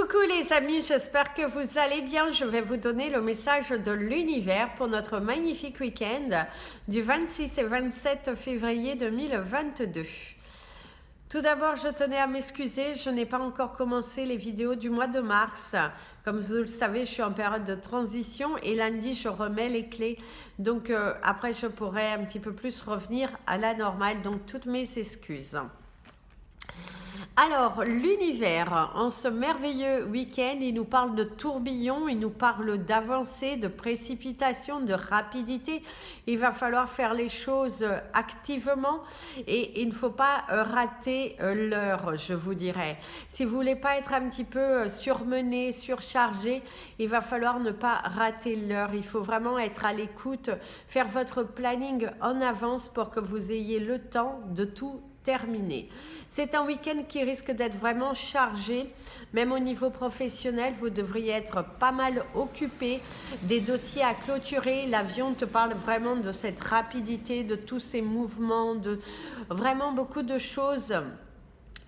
Coucou les amis, j'espère que vous allez bien. Je vais vous donner le message de l'univers pour notre magnifique week-end du 26 et 27 février 2022. Tout d'abord, je tenais à m'excuser, je n'ai pas encore commencé les vidéos du mois de mars. Comme vous le savez, je suis en période de transition et lundi, je remets les clés. Donc après, je pourrai un petit peu plus revenir à la normale. Donc toutes mes excuses. Alors, l'univers, en ce merveilleux week-end, il nous parle de tourbillon, il nous parle d'avancée, de précipitation, de rapidité. Il va falloir faire les choses activement et il ne faut pas rater l'heure, je vous dirais. Si vous voulez pas être un petit peu surmené, surchargé, il va falloir ne pas rater l'heure. Il faut vraiment être à l'écoute, faire votre planning en avance pour que vous ayez le temps de tout terminé. C'est un week-end qui risque d'être vraiment chargé, même au niveau professionnel, vous devriez être pas mal occupé, des dossiers à clôturer. L'avion te parle vraiment de cette rapidité, de tous ces mouvements, de vraiment beaucoup de choses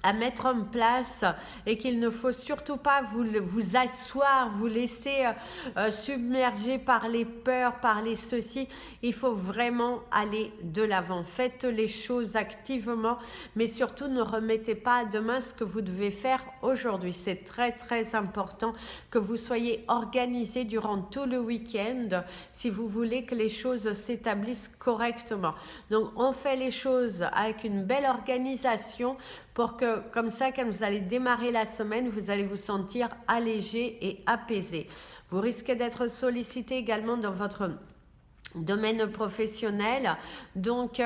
à mettre en place et qu'il ne faut surtout pas vous asseoir, vous laisser submerger par les peurs, par les ceci. Il faut vraiment aller de l'avant. Faites les choses activement, mais surtout ne remettez pas à demain ce que vous devez faire aujourd'hui. C'est très très important que vous soyez organisé durant tout le week-end si vous voulez que les choses s'établissent correctement. Donc on fait les choses avec une belle organisation pour que, comme ça, quand vous allez démarrer la semaine, vous allez vous sentir allégé et apaisé. Vous risquez d'être sollicité également dans votre domaine professionnel. Donc,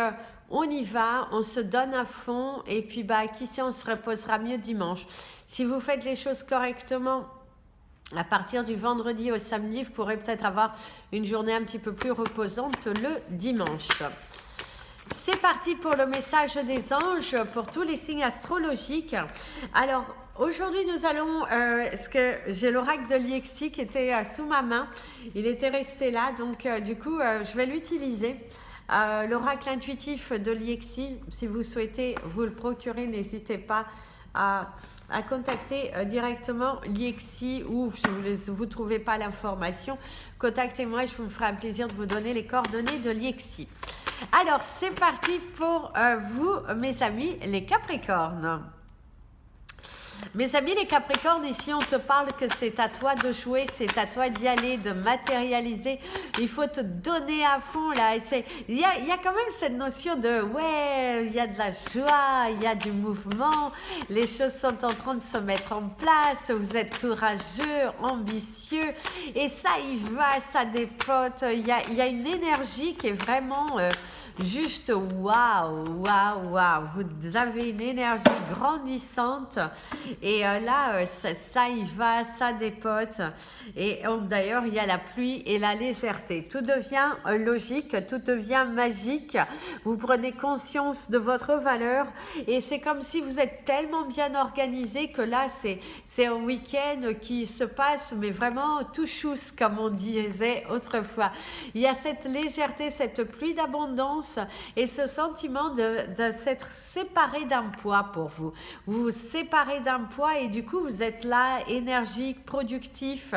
on y va, on se donne à fond et puis, qui sait, on se reposera mieux dimanche. Si vous faites les choses correctement, à partir du vendredi au samedi, vous pourrez peut-être avoir une journée un petit peu plus reposante le dimanche. C'est parti pour le message des anges pour tous les signes astrologiques. Alors aujourd'hui nous allons, parce que j'ai l'oracle de Liexi qui était sous ma main, il était resté là, donc du coup je vais l'utiliser. L'oracle intuitif de Liexi, si vous souhaitez vous le procurer, n'hésitez pas à contacter directement Liexi, ou si vous ne trouvez pas l'information, contactez-moi et je vous ferai un plaisir de vous donner les coordonnées de Liexi. Alors, c'est parti pour vous, mes amis, les Capricornes. Mes amis, les Capricornes, ici, on te parle que c'est à toi de jouer, c'est à toi d'y aller, de matérialiser. Il faut te donner à fond, là. Il y a quand même cette notion de, ouais, il y a de la joie, il y a du mouvement, les choses sont en train de se mettre en place, vous êtes courageux, ambitieux, et ça y va, ça dépote. Il y a une énergie qui est vraiment... juste waouh, waouh, waouh, vous avez une énergie grandissante et là ça y va, ça dépote et d'ailleurs il y a la pluie et la légèreté, tout devient logique, tout devient magique, vous prenez conscience de votre valeur et c'est comme si vous êtes tellement bien organisé que là c'est un week-end qui se passe mais vraiment tout chousse comme on disait autrefois. Il y a cette légèreté, cette pluie d'abondance et ce sentiment de s'être séparé d'un poids pour vous. Vous vous séparez d'un poids et du coup vous êtes là, énergique, productif,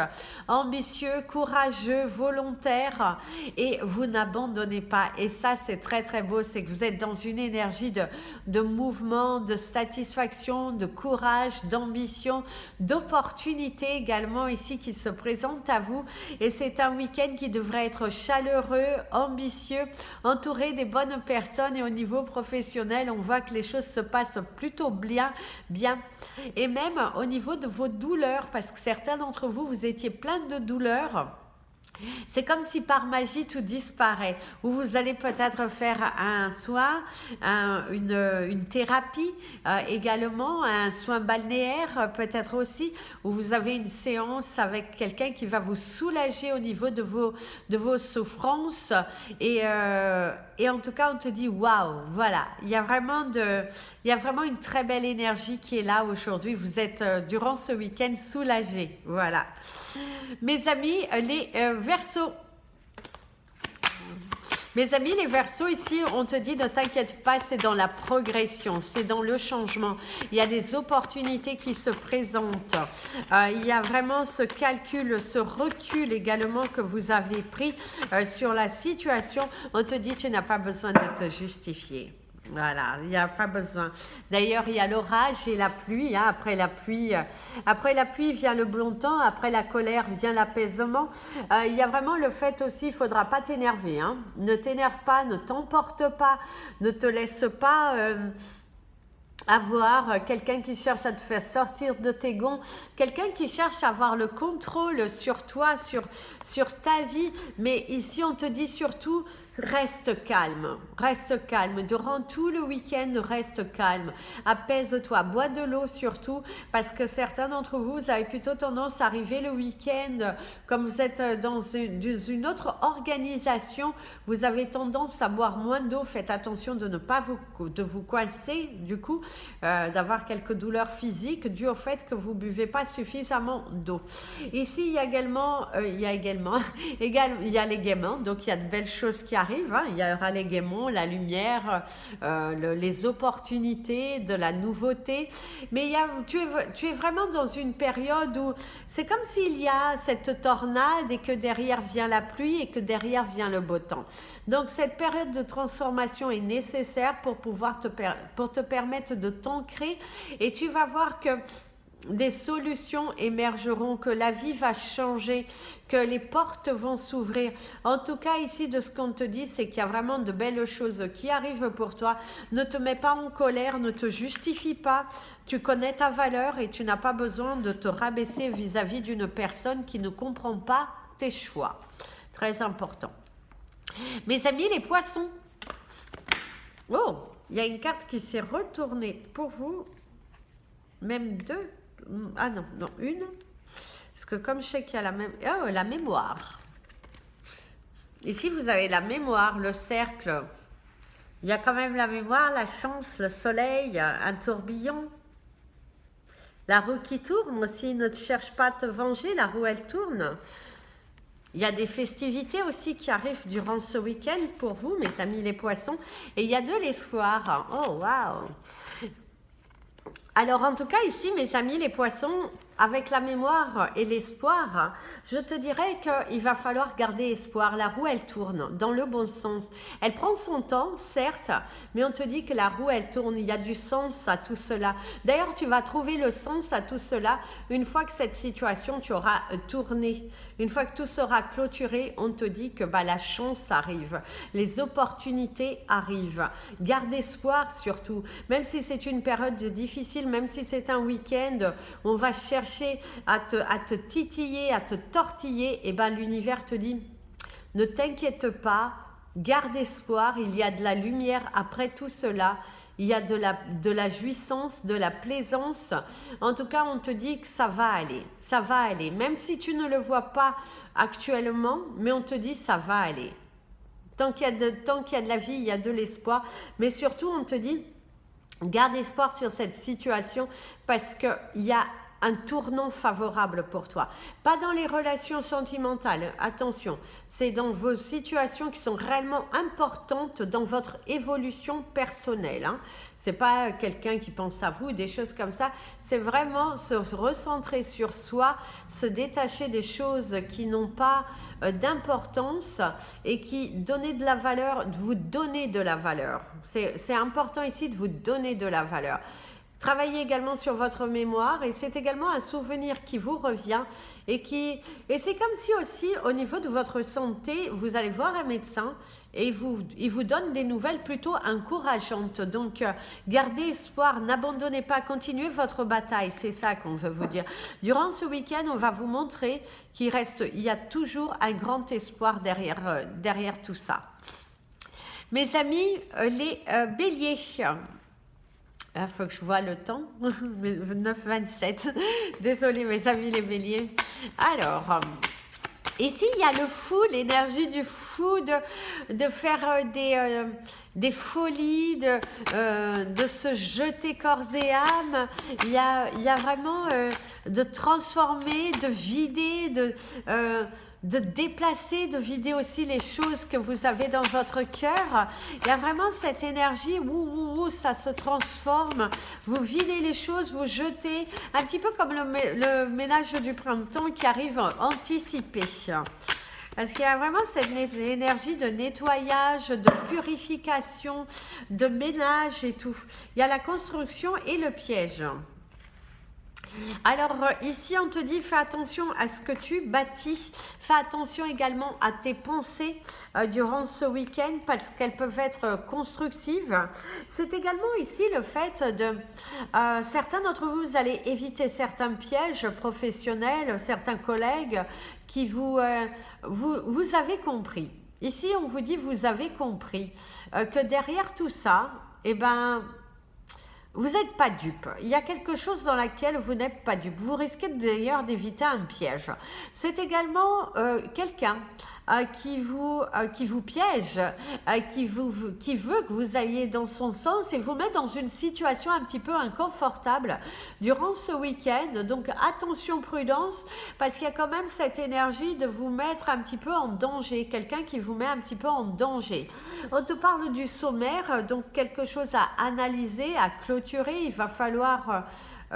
ambitieux, courageux, volontaire et vous n'abandonnez pas. Et ça c'est très très beau, c'est que vous êtes dans une énergie de mouvement, de satisfaction, de courage, d'ambition, d'opportunité également ici qui se présente à vous. Et c'est un week-end qui devrait être chaleureux, ambitieux, entouré des bonnes personnes et au niveau professionnel, on voit que les choses se passent plutôt bien. Et même au niveau de vos douleurs, parce que certains d'entre vous, vous étiez plein de douleurs. C'est comme si par magie tout disparaît, ou vous allez peut-être faire un soin, une thérapie également, un soin balnéaire peut-être aussi, où vous avez une séance avec quelqu'un qui va vous soulager au niveau de vos souffrances et en tout cas on te dit waouh, voilà, il y a vraiment une très belle énergie qui est là aujourd'hui, vous êtes durant ce week-end soulagés, voilà. Mes amis, les Verseaux. Mes amis, les Verseaux, ici, on te dit, ne t'inquiète pas, c'est dans la progression, c'est dans le changement. Il y a des opportunités qui se présentent. Il y a vraiment ce calcul, ce recul également que vous avez pris sur la situation. On te dit, tu n'as pas besoin de te justifier. Voilà, il n'y a pas besoin. D'ailleurs, il y a l'orage et la pluie. Hein. Après la pluie vient le bon temps. Après la colère vient l'apaisement. Il y a vraiment le fait aussi, il ne faudra pas t'énerver. Hein. Ne t'énerve pas, ne t'emporte pas, ne te laisse pas avoir quelqu'un qui cherche à te faire sortir de tes gonds, quelqu'un qui cherche à avoir le contrôle sur toi, sur ta vie. Mais ici, on te dit surtout, reste calme, durant tout le week-end, reste calme, apaise-toi, bois de l'eau surtout, parce que certains d'entre vous, vous avez plutôt tendance à arriver le week-end, comme vous êtes dans une autre organisation, vous avez tendance à boire moins d'eau, faites attention de ne pas vous coincer, du coup, d'avoir quelques douleurs physiques dues au fait que vous buvez pas suffisamment d'eau. Ici, il y a les gaiements, donc il y a de belles choses qui arrivent. Hein. Il y aura les gaiements, la lumière, les opportunités, de la nouveauté. Mais tu es vraiment dans une période où c'est comme s'il y a cette tornade et que derrière vient la pluie et que derrière vient le beau temps. Donc cette période de transformation est nécessaire pour te permettre de t'ancrer, et tu vas voir que des solutions émergeront, que la vie va changer, que les portes vont s'ouvrir. En tout cas, ici, de ce qu'on te dit, c'est qu'il y a vraiment de belles choses qui arrivent pour toi. Ne te mets pas en colère, ne te justifie pas. Tu connais ta valeur et tu n'as pas besoin de te rabaisser vis-à-vis d'une personne qui ne comprend pas tes choix. Très important. Mes amis, les poissons. Oh, il y a une carte qui s'est retournée pour vous. Même deux. Ah non, une. Parce que comme je sais qu'il y a la mémoire. Ici, vous avez la mémoire, le cercle. Il y a quand même la mémoire, la chance, le soleil, un tourbillon. La roue qui tourne aussi, ne cherche pas à te venger, la roue elle tourne. Il y a des festivités aussi qui arrivent durant ce week-end pour vous, mes amis les poissons. Et il y a de l'espoir. Oh, waouh! Alors, en tout cas, ici, mes amis les poissons, avec la mémoire et l'espoir, je te dirais qu'il va falloir garder espoir. La roue, elle tourne dans le bon sens. Elle prend son temps, certes, mais on te dit que la roue, elle tourne. Il y a du sens à tout cela. D'ailleurs, tu vas trouver le sens à tout cela une fois que cette situation, tu auras tourné. Une fois que tout sera clôturé, on te dit que la chance arrive. Les opportunités arrivent. Garde espoir surtout. Même si c'est une période difficile, même si c'est un week-end, on va chercher à te titiller, à te tortiller, et l'univers te dit, ne t'inquiète pas, garde espoir, il y a de la lumière après tout cela, il y a de la jouissance, de la plaisance. En tout cas, on te dit que ça va aller, même si tu ne le vois pas actuellement, mais on te dit ça va aller. Tant qu'il y a de la vie, il y a de l'espoir, mais surtout on te dit, garde espoir sur cette situation parce qu'il y a un tournant favorable pour toi. Pas dans les relations sentimentales, attention, c'est dans vos situations qui sont réellement importantes dans votre évolution personnelle. Hein. C'est pas quelqu'un qui pense à vous, des choses comme ça. C'est vraiment se recentrer sur soi, se détacher des choses qui n'ont pas d'importance et qui donner de la valeur, vous donner de la valeur. C'est important ici de vous donner de la valeur. Travaillez également sur votre mémoire et c'est également un souvenir qui vous revient et c'est comme si aussi au niveau de votre santé, vous allez voir un médecin et il vous donne des nouvelles plutôt encourageantes. Donc, gardez espoir, n'abandonnez pas, continuez votre bataille, c'est ça qu'on veut vous dire. Durant ce week-end, on va vous montrer il y a toujours un grand espoir derrière tout ça. Mes amis, les béliers. Il faut que je vois le temps. 9h27. Désolée, mes amis les béliers. Alors, ici, il y a le fou, l'énergie du fou, de faire des folies, de se jeter corps et âme. Il y a vraiment de transformer, de vider, de déplacer, de vider aussi les choses que vous avez dans votre cœur. Il y a vraiment cette énergie où ça se transforme. Vous videz les choses, vous jetez, un petit peu comme le ménage du printemps qui arrive anticipé. Parce qu'il y a vraiment cette énergie de nettoyage, de purification, de ménage et tout. Il y a la construction et le piège. Alors ici on te dit fais attention à ce que tu bâtis, fais attention également à tes pensées durant ce week-end parce qu'elles peuvent être constructives. C'est également ici le fait de certains d'entre vous, vous allez éviter certains pièges professionnels, certains collègues qui vous avez compris. Ici on vous dit vous avez compris que derrière tout ça, eh ben vous n'êtes pas dupe. Il y a quelque chose dans laquelle vous n'êtes pas dupe. Vous risquez d'ailleurs d'éviter un piège. C'est également quelqu'un qui vous piège, qui veut que vous alliez dans son sens et vous met dans une situation un petit peu inconfortable durant ce week-end. Donc attention, prudence, parce qu'il y a quand même cette énergie de vous mettre un petit peu en danger, quelqu'un qui vous met un petit peu en danger. On te parle du sommaire, donc quelque chose à analyser, à clôturer. Il va falloir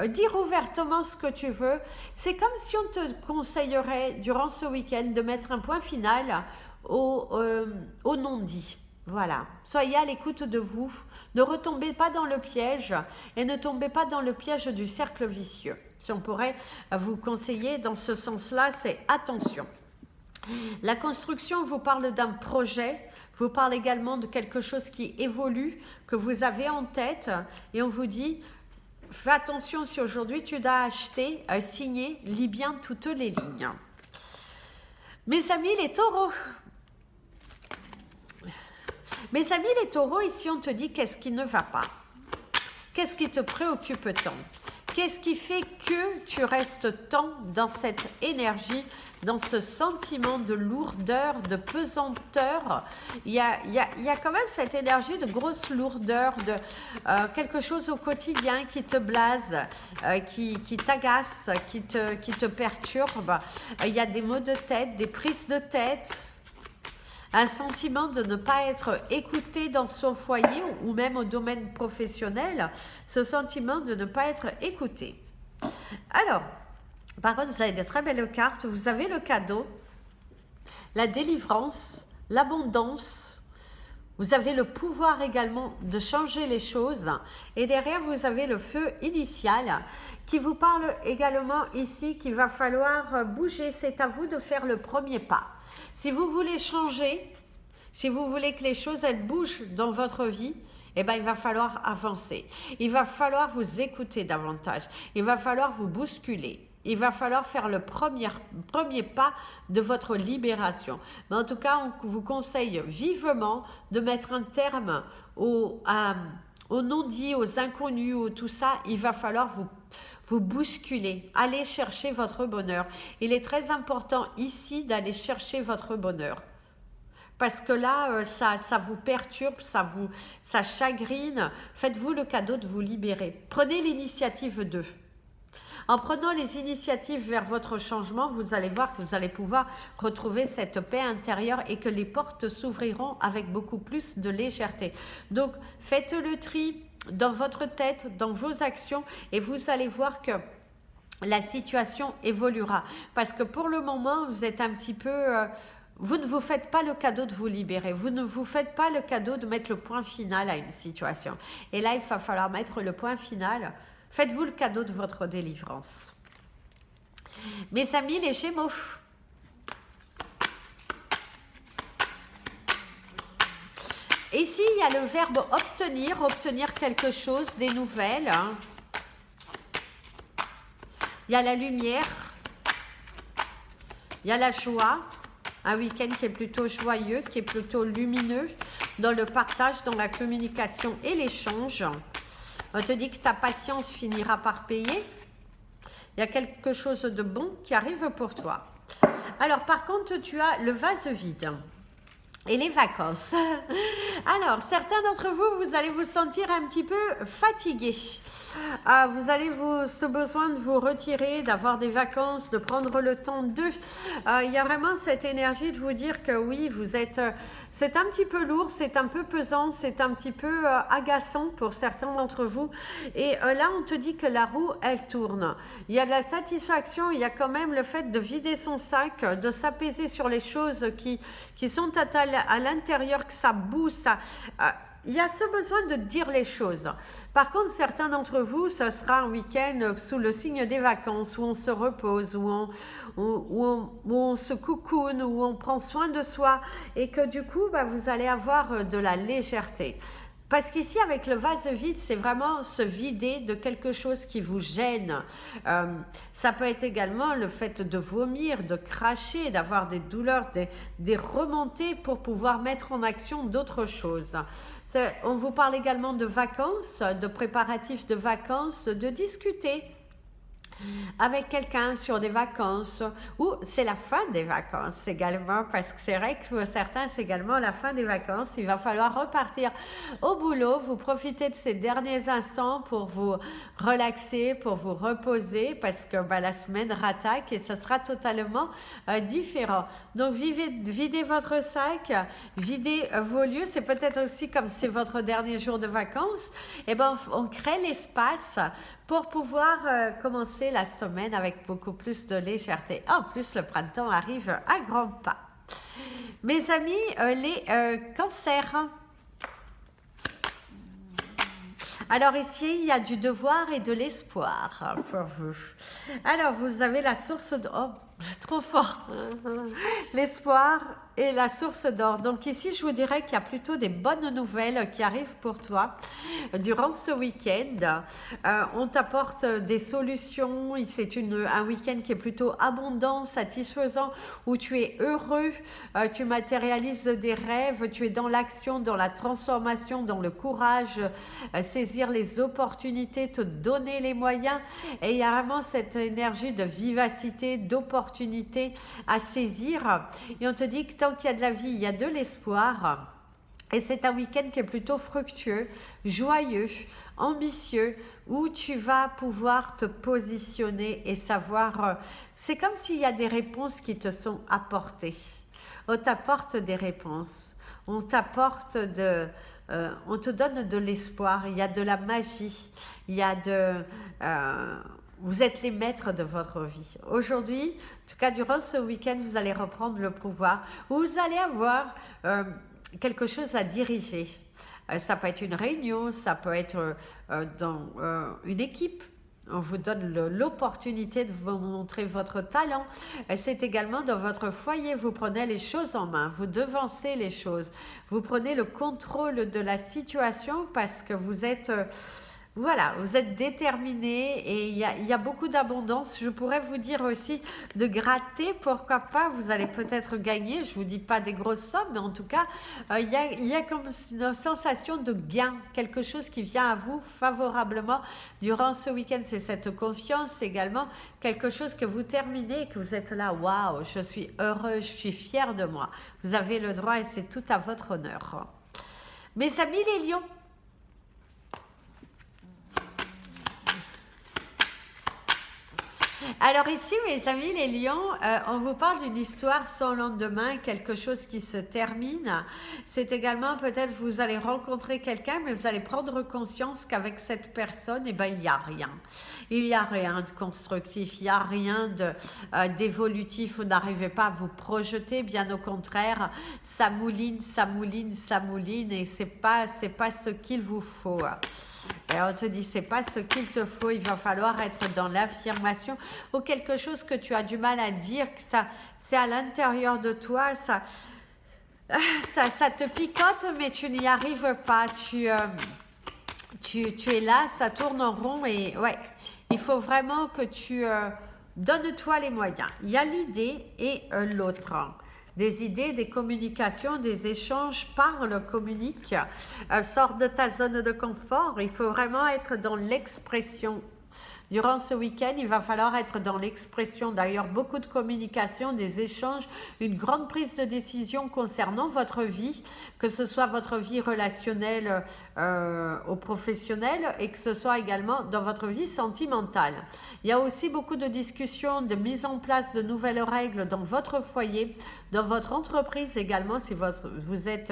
dire ouvertement ce que tu veux. C'est comme si on te conseillerait durant ce week-end de mettre un point final au non-dit. Voilà, soyez à l'écoute de vous, ne retombez pas dans le piège et ne tombez pas dans le piège du cercle vicieux. Si on pourrait vous conseiller dans ce sens-là, c'est attention. La construction vous parle d'un projet, vous parle également de quelque chose qui évolue, que vous avez en tête et on vous dit fais attention si aujourd'hui tu dois acheter, signer, lis bien toutes les lignes. Mes amis les taureaux. Mes amis les taureaux, ici on te dit qu'est-ce qui ne va pas. Qu'est-ce qui te préoccupe tant? Qu'est-ce qui fait que tu restes tant dans cette énergie, dans ce sentiment de lourdeur, de pesanteur? Il y a quand même cette énergie de grosse lourdeur, de quelque chose au quotidien qui te blase, qui t'agace, qui te perturbe. Il y a des maux de tête, des prises de tête. Un sentiment de ne pas être écouté dans son foyer ou même au domaine professionnel, ce sentiment de ne pas être écouté. Alors, par contre, vous avez des très belles cartes. Vous avez le cadeau, la délivrance, l'abondance. Vous avez le pouvoir également de changer les choses. Et derrière, vous avez le feu initial qui vous parle également ici qu'il va falloir bouger. C'est à vous de faire le premier pas. Si vous voulez changer, si vous voulez que les choses elles bougent dans votre vie, eh ben, il va falloir avancer. Il va falloir vous écouter davantage. Il va falloir vous bousculer. Il va falloir faire le premier pas de votre libération. Mais en tout cas, on vous conseille vivement de mettre un terme au non-dit, aux inconnus, au tout ça. Il va falloir vous bousculer, allez chercher votre bonheur. Il est très important ici d'aller chercher votre bonheur. Parce que là, ça vous perturbe, ça chagrine. Faites-vous le cadeau de vous libérer. Prenez l'initiative d'eux. En prenant les initiatives vers votre changement, vous allez voir que vous allez pouvoir retrouver cette paix intérieure et que les portes s'ouvriront avec beaucoup plus de légèreté. Donc, faites le tri dans votre tête, dans vos actions et vous allez voir que la situation évoluera. Parce que pour le moment, vous êtes un petit peu... vous ne vous faites pas le cadeau de vous libérer. Vous ne vous faites pas le cadeau de mettre le point final à une situation. Et là, il va falloir mettre le point final. Faites-vous le cadeau de votre délivrance. Mes amis, les Gémeaux. Ici, il y a le verbe obtenir, obtenir quelque chose, des nouvelles. Il y a la lumière. Il y a la joie. Un week-end qui est plutôt joyeux, qui est plutôt lumineux dans le partage, dans la communication et l'échange. On te dit que ta patience finira par payer. Il y a quelque chose de bon qui arrive pour toi. Alors, par contre, tu as le vase vide. et les vacances. Alors, certains d'entre vous, vous allez vous sentir un petit peu fatigués. Vous allez ce besoin de vous retirer, d'avoir des vacances, de prendre le temps d'eux. Il y a vraiment cette énergie de vous dire que oui, vous êtes... c'est un petit peu lourd, c'est un peu pesant, c'est un petit peu agaçant pour certains d'entre vous. Et là, on te dit que la roue, elle tourne. Il y a de la satisfaction, il y a quand même le fait de vider son sac, de s'apaiser sur les choses qui sont à l'intérieur, que ça bouge, il y a ce besoin de dire les choses. Par contre, certains d'entre vous, ce sera un week-end sous le signe des vacances, où on se repose, où on se coucoune, où on prend soin de soi, et que du coup, vous allez avoir de la légèreté. Parce qu'ici, avec le vase vide, c'est vraiment se vider de quelque chose qui vous gêne. Ça peut être également le fait de vomir, de cracher, d'avoir des douleurs, des remontées pour pouvoir mettre en action d'autres choses. On vous parle également de vacances, de préparatifs de vacances, de discuter avec quelqu'un sur des vacances, ou c'est la fin des vacances également, parce que c'est vrai que pour certains c'est également la fin des vacances. Il va falloir repartir au boulot, vous profitez de ces derniers instants pour vous relaxer, pour vous reposer, parce que la semaine rattaque et ça sera totalement différent. Donc videz votre sac, videz vos lieux. C'est peut-être aussi comme c'est votre dernier jour de vacances, et on crée l'espace pour pouvoir commencer la semaine avec beaucoup plus de légèreté. En plus, le printemps arrive à grands pas. Mes amis, les cancers. Alors ici, il y a du devoir et de l'espoir pour vous. Alors, vous avez la source de... Oh, trop fort. L'espoir et la source d'or. Donc ici, je vous dirais qu'il y a plutôt des bonnes nouvelles qui arrivent pour toi durant ce week-end. On t'apporte des solutions. C'est un week-end qui est plutôt abondant, satisfaisant, où tu es heureux, tu matérialises des rêves, tu es dans l'action, dans la transformation, dans le courage, saisir les opportunités, te donner les moyens. Et il y a vraiment cette énergie de vivacité, d'opportunité à saisir. Et on te dit que tant qu'il y a de la vie, il y a de l'espoir. Et c'est un week-end qui est plutôt fructueux, joyeux, ambitieux, où tu vas pouvoir te positionner et savoir... c'est comme s'il y a des réponses qui te sont apportées. On t'apporte des réponses. On t'apporte on te donne de l'espoir. Il y a de la magie. Il y a vous êtes les maîtres de votre vie. Aujourd'hui, en tout cas durant ce week-end, vous allez reprendre le pouvoir. Vous allez avoir quelque chose à diriger. Ça peut être une réunion, ça peut être dans une équipe. On vous donne l'opportunité de vous montrer votre talent. C'est également dans votre foyer. Vous prenez les choses en main, vous devancez les choses. Vous prenez le contrôle de la situation parce que vous êtes... voilà, vous êtes déterminés et il y a beaucoup d'abondance. Je pourrais vous dire aussi de gratter, pourquoi pas, vous allez peut-être gagner. Je ne vous dis pas des grosses sommes, mais en tout cas, il y a comme une sensation de gain, quelque chose qui vient à vous favorablement durant ce week-end. C'est cette confiance également, quelque chose que vous terminez et que vous êtes là, waouh, je suis heureux, je suis fière de moi. Vous avez le droit et c'est tout à votre honneur. Mes amis les lions, alors ici, mes amis les lions, on vous parle d'une histoire sans lendemain, quelque chose qui se termine. C'est également peut-être vous allez rencontrer quelqu'un, mais vous allez prendre conscience qu'avec cette personne, il n'y a rien. Il n'y a rien de constructif, il n'y a rien d'évolutif, vous n'arrivez pas à vous projeter, bien au contraire, ça mouline et c'est pas ce qu'il vous faut. Et on te dit, c'est pas ce qu'il te faut, il va falloir être dans l'affirmation ou quelque chose que tu as du mal à dire, que ça, c'est à l'intérieur de toi, ça te picote, mais tu n'y arrives pas, tu es là, ça tourne en rond et ouais, il faut vraiment que tu donnes-toi les moyens. Il y a l'idée et l'autre. Des idées, des communications, des échanges, parle, communique, sors de ta zone de confort. Il faut vraiment être dans l'expression Durant ce week-end, il va falloir être dans l'expression. D'ailleurs, beaucoup de communication, des échanges, une grande prise de décision concernant votre vie, que ce soit votre vie relationnelle au professionnel et que ce soit également dans votre vie sentimentale. Il y a aussi beaucoup de discussions, de mise en place de nouvelles règles dans votre foyer, dans votre entreprise également, si vous êtes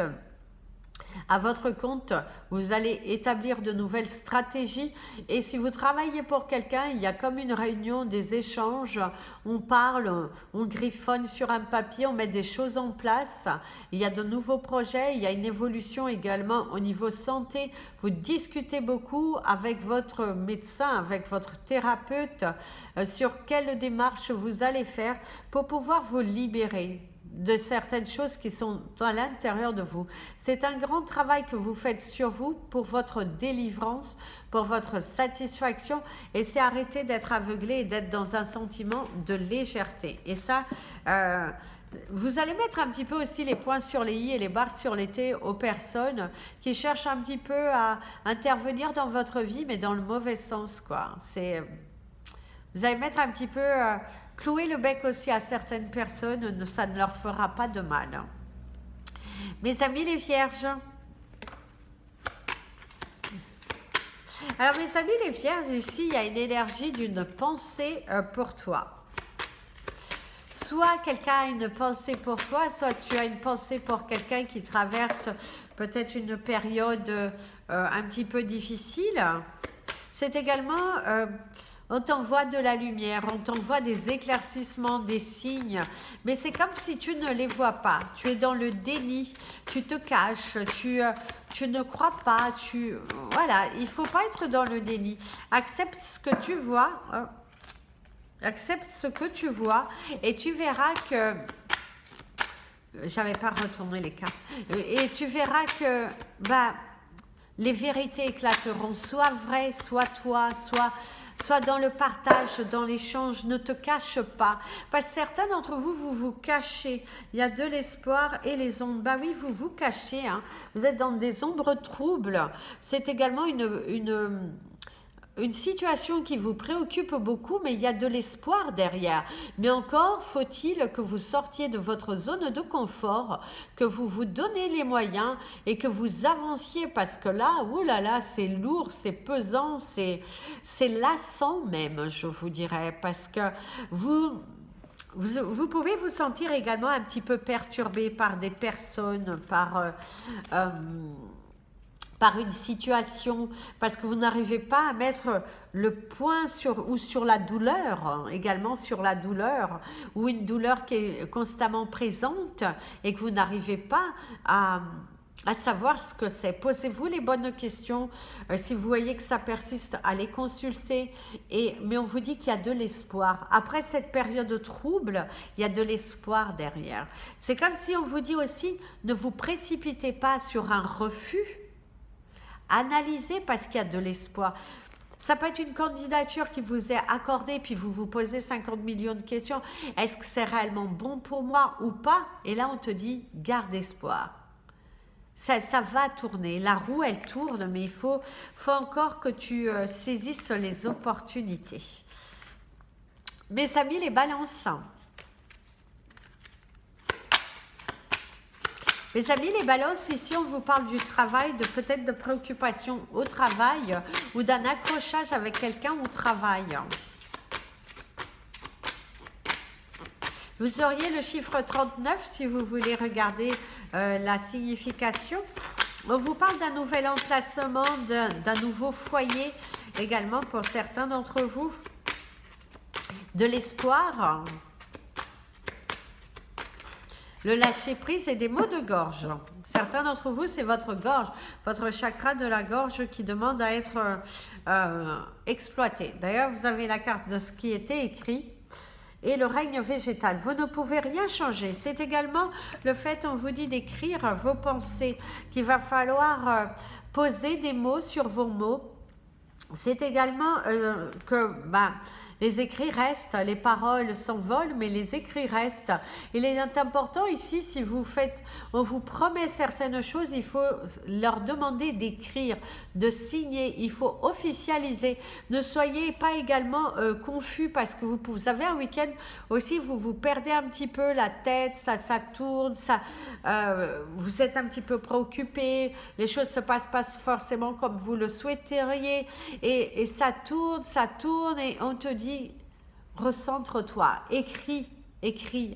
à votre compte, vous allez établir de nouvelles stratégies. Et si vous travaillez pour quelqu'un, il y a comme une réunion, des échanges, on parle, on griffonne sur un papier, on met des choses en place, il y a de nouveaux projets, il y a une évolution également au niveau santé, vous discutez beaucoup avec votre médecin, avec votre thérapeute sur quelle démarche vous allez faire pour pouvoir vous libérer de certaines choses qui sont à l'intérieur de vous. C'est un grand travail que vous faites sur vous pour votre délivrance, pour votre satisfaction, et c'est arrêter d'être aveuglé et d'être dans un sentiment de légèreté. Et ça, vous allez mettre un petit peu aussi les points sur les i et les barres sur les t aux personnes qui cherchent un petit peu à intervenir dans votre vie, mais dans le mauvais sens, quoi. Vous allez mettre un petit peu... clouer le bec aussi à certaines personnes, ça ne leur fera pas de mal. Mes amis les vierges. Alors mes amis les vierges, ici il y a une énergie d'une pensée pour toi. Soit quelqu'un a une pensée pour toi, soit tu as une pensée pour quelqu'un qui traverse peut-être une période un petit peu difficile. C'est également... on t'envoie de la lumière, on t'envoie des éclaircissements, des signes, mais c'est comme si tu ne les vois pas. Tu es dans le déni, tu te caches, tu ne crois pas, voilà, il ne faut pas être dans le déni. Accepte ce que tu vois, accepte ce que tu vois et tu verras que... J'avais pas retourné les cartes. Et tu verras que les vérités éclateront, soit vrai, soit toi, soit dans le partage, dans l'échange, ne te cache pas. Parce que certains d'entre vous, vous vous cachez. Il y a de l'espoir et les ombres. Bah oui, vous vous cachez. Hein. Vous êtes dans des ombres troubles. C'est également une situation qui vous préoccupe beaucoup, mais il y a de l'espoir derrière. Mais encore faut-il que vous sortiez de votre zone de confort, que vous vous donnez les moyens et que vous avanciez, parce que là, oulala, c'est lourd, c'est pesant, c'est lassant même, je vous dirais, parce que vous pouvez vous sentir également un petit peu perturbé par des personnes, par une situation, parce que vous n'arrivez pas à mettre le point sur la douleur, hein, également sur la douleur, ou une douleur qui est constamment présente et que vous n'arrivez pas à savoir ce que c'est. Posez-vous les bonnes questions. Si vous voyez que ça persiste, allez consulter. Mais on vous dit qu'il y a de l'espoir. Après cette période trouble, il y a de l'espoir derrière. C'est comme si on vous dit aussi, ne vous précipitez pas sur un refus. Analysez parce qu'il y a de l'espoir. Ça peut être une candidature qui vous est accordée, puis vous vous posez 50 millions de questions. Est-ce que c'est réellement bon pour moi ou pas? Et là, on te dit, garde espoir. Ça va tourner. La roue, elle tourne, mais il faut encore que tu saisisses les opportunités. Mes amis, les balances. Mes amis, les balances, ici, on vous parle du travail, peut-être de préoccupation au travail ou d'un accrochage avec quelqu'un au travail. Vous auriez le chiffre 39 si vous voulez regarder la signification. On vous parle d'un nouvel emplacement, d'un nouveau foyer également pour certains d'entre vous. De l'espoir. Le lâcher-prise et des maux de gorge. Certains d'entre vous, c'est votre gorge, votre chakra de la gorge qui demande à être exploité. D'ailleurs, vous avez la carte de ce qui était écrit. Et le règne végétal. Vous ne pouvez rien changer. C'est également le fait, on vous dit, d'écrire vos pensées, qu'il va falloir poser des mots sur vos mots. C'est également que... Les écrits restent, les paroles s'envolent, mais les écrits restent. Il est important ici, si vous faites, on vous promet certaines choses, il faut leur demander d'écrire, de signer, il faut officialiser. Ne soyez pas également confus parce que vous avez un week-end aussi, vous perdez un petit peu la tête, ça tourne, vous êtes un petit peu préoccupé, les choses ne se passent pas forcément comme vous le souhaiteriez et ça tourne et on te dit recentre-toi, écris,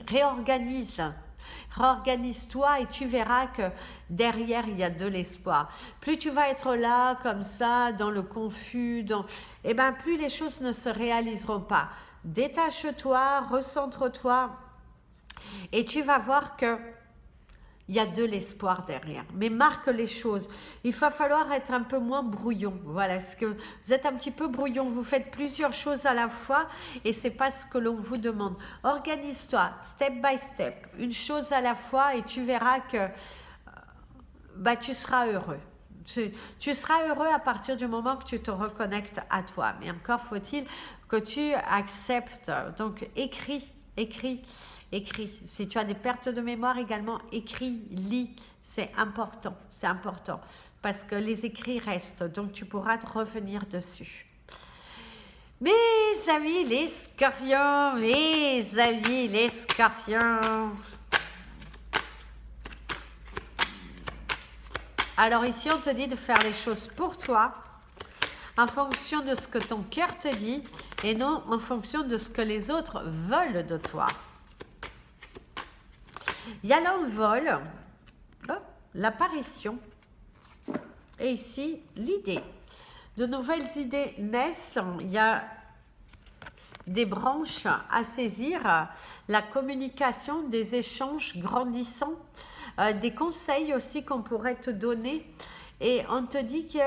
réorganise-toi et tu verras que derrière il y a de l'espoir. Plus tu vas être là comme ça dans le confus, plus les choses ne se réaliseront pas. Détache-toi, recentre-toi et tu vas voir que il y a de l'espoir derrière. Mais marque les choses. Il va falloir être un peu moins brouillon. Voilà, parce que vous êtes un petit peu brouillon. Vous faites plusieurs choses à la fois et c'est pas ce que l'on vous demande. Organise-toi, step by step, une chose à la fois et tu verras que tu seras heureux. Tu seras heureux à partir du moment que tu te reconnectes à toi. Mais encore faut-il que tu acceptes. Donc écris. Si tu as des pertes de mémoire également, écris, lis, c'est important, parce que les écrits restent, donc tu pourras te revenir dessus. Mes amis les scorpions, alors ici on te dit de faire les choses pour toi, en fonction de ce que ton cœur te dit, et non en fonction de ce que les autres veulent de toi. Il y a l'envol, l'apparition, et ici l'idée. De nouvelles idées naissent, il y a des branches à saisir, la communication, des échanges grandissants, des conseils aussi qu'on pourrait te donner. Et on te dit que,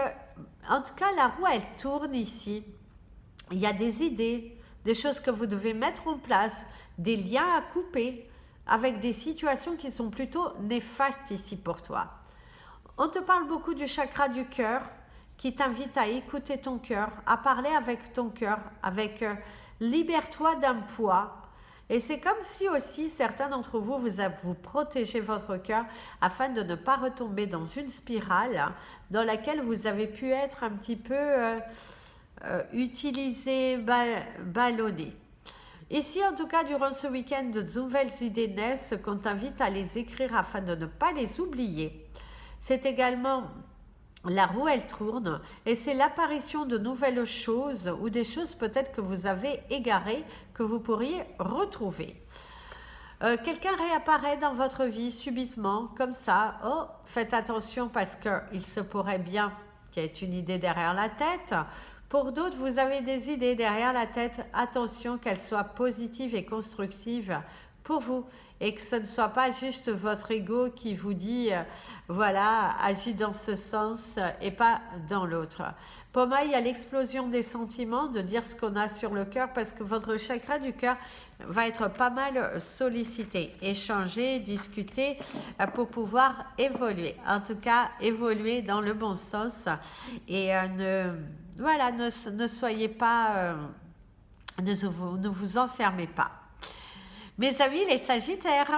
en tout cas, la roue, elle tourne ici. Il y a des idées, des choses que vous devez mettre en place, des liens à couper, avec des situations qui sont plutôt néfastes ici pour toi. On te parle beaucoup du chakra du cœur, qui t'invite à écouter ton cœur, à parler avec ton cœur, libère-toi d'un poids. Et c'est comme si aussi certains d'entre vous, vous protégez votre cœur afin de ne pas retomber dans une spirale dans laquelle vous avez pu être un petit peu utilisé, ballonné. Ici, en tout cas, durant ce week-end, de nouvelles idées naissent qu'on t'invite à les écrire afin de ne pas les oublier. C'est également la roue, elle tourne et c'est l'apparition de nouvelles choses ou des choses peut-être que vous avez égarées que vous pourriez retrouver. Quelqu'un réapparaît dans votre vie subitement, comme ça. Oh, faites attention parce qu'il se pourrait bien qu'il y ait une idée derrière la tête. Pour d'autres, vous avez des idées derrière la tête. Attention qu'elles soient positives et constructives pour vous et que ce ne soit pas juste votre ego qui vous dit voilà, agis dans ce sens et pas dans l'autre. Pour moi, il y a l'explosion des sentiments, de dire ce qu'on a sur le cœur parce que votre chakra du cœur va être pas mal sollicité, échanger, discuter pour pouvoir évoluer. En tout cas, évoluer dans le bon sens et ne soyez pas, ne vous enfermez pas. Mes amis, les Sagittaires.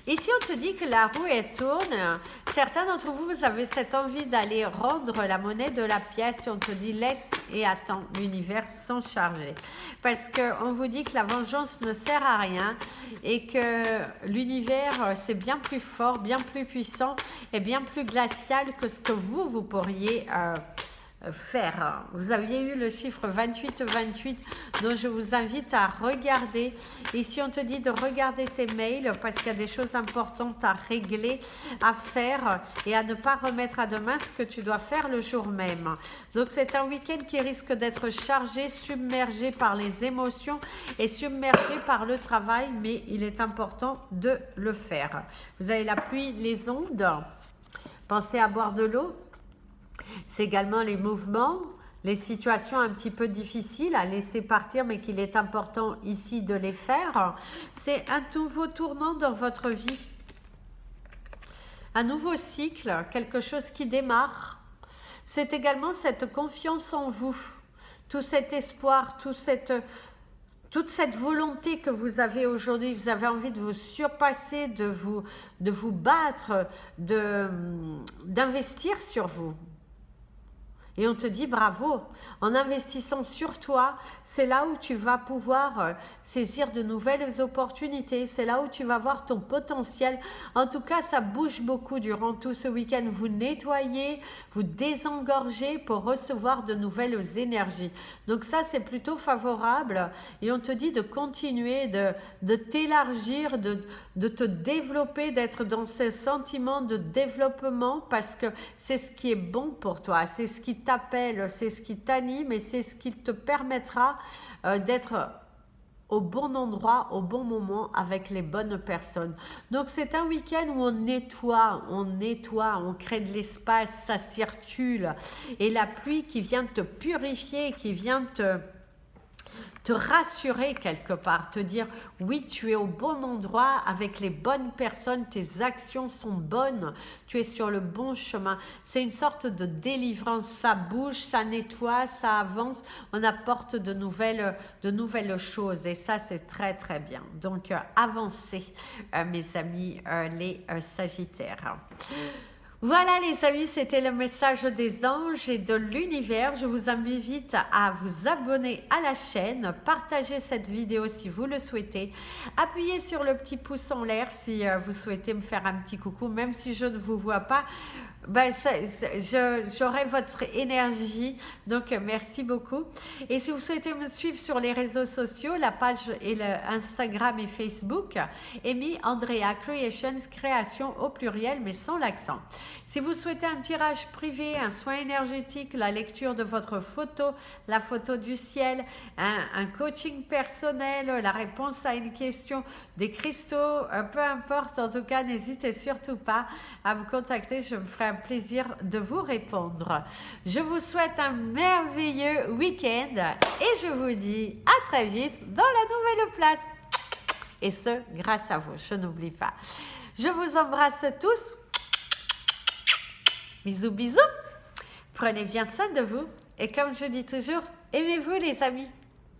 Ici, on te dit que la roue, elle tourne. Certains d'entre vous, vous avez cette envie d'aller rendre la monnaie de la pièce et on te dit laisse et attends, l'univers s'en charger. Parce qu'on vous dit que la vengeance ne sert à rien et que l'univers, c'est bien plus fort, bien plus puissant et bien plus glacial que ce que vous pourriez faire. Vous aviez eu le chiffre 28, donc je vous invite à regarder. Ici, on te dit de regarder tes mails parce qu'il y a des choses importantes à régler, à faire et à ne pas remettre à demain ce que tu dois faire le jour même. Donc, c'est un week-end qui risque d'être chargé, submergé par les émotions et submergé par le travail, mais il est important de le faire. Vous avez la pluie, les ondes. Pensez à boire de l'eau. C'est également les mouvements, les situations un petit peu difficiles à laisser partir, mais qu'il est important ici de les faire. C'est un nouveau tournant dans votre vie. un nouveau cycle, quelque chose qui démarre. C'est également cette confiance en vous, tout cet espoir, toute cette volonté que vous avez aujourd'hui. Vous avez envie de vous surpasser, de vous battre, d'investir sur vous. Et on te dit bravo, en investissant sur toi, c'est là où tu vas pouvoir saisir de nouvelles opportunités, c'est là où tu vas voir ton potentiel. En tout cas, ça bouge beaucoup durant tout ce week-end. Vous nettoyez, vous désengorgez pour recevoir de nouvelles énergies. Donc ça, c'est plutôt favorable. Et on te dit de continuer, de t'élargir, de te développer, d'être dans ce sentiment de développement parce que c'est ce qui est bon pour toi, c'est ce qui t'appelle, c'est ce qui t'anime et c'est ce qui te permettra d'être au bon endroit, au bon moment, avec les bonnes personnes. Donc c'est un week-end où on nettoie, on crée de l'espace, ça circule. Et la pluie qui vient te purifier, qui vient te rassurer quelque part, te dire oui, tu es au bon endroit avec les bonnes personnes, tes actions sont bonnes, tu es sur le bon chemin. C'est une sorte de délivrance, ça bouge, ça nettoie, ça avance, on apporte de nouvelles choses et ça c'est très très bien. Donc avancez mes amis les Sagittaires. Voilà les amis, c'était le message des anges et de l'univers. Je vous invite à vous abonner à la chaîne, partager cette vidéo si vous le souhaitez, appuyez sur le petit pouce en l'air si vous souhaitez me faire un petit coucou, même si je ne vous vois pas. J'aurai votre énergie, donc merci beaucoup. Et si vous souhaitez me suivre sur les réseaux sociaux, la page est Instagram et Facebook, Amy Andrea Creations, création au pluriel mais sans l'accent. Si vous souhaitez un tirage privé, un soin énergétique, la lecture de votre photo, la photo du ciel, un coaching personnel, la réponse à une question, des cristaux, peu importe, en tout cas n'hésitez surtout pas à me contacter, je me ferai un plaisir de vous répondre. Je vous souhaite un merveilleux week-end et je vous dis à très vite dans la nouvelle place. Et ce, grâce à vous, je n'oublie pas. Je vous embrasse tous. Bisous, bisous. Prenez bien soin de vous. Et comme je dis toujours, aimez-vous les amis.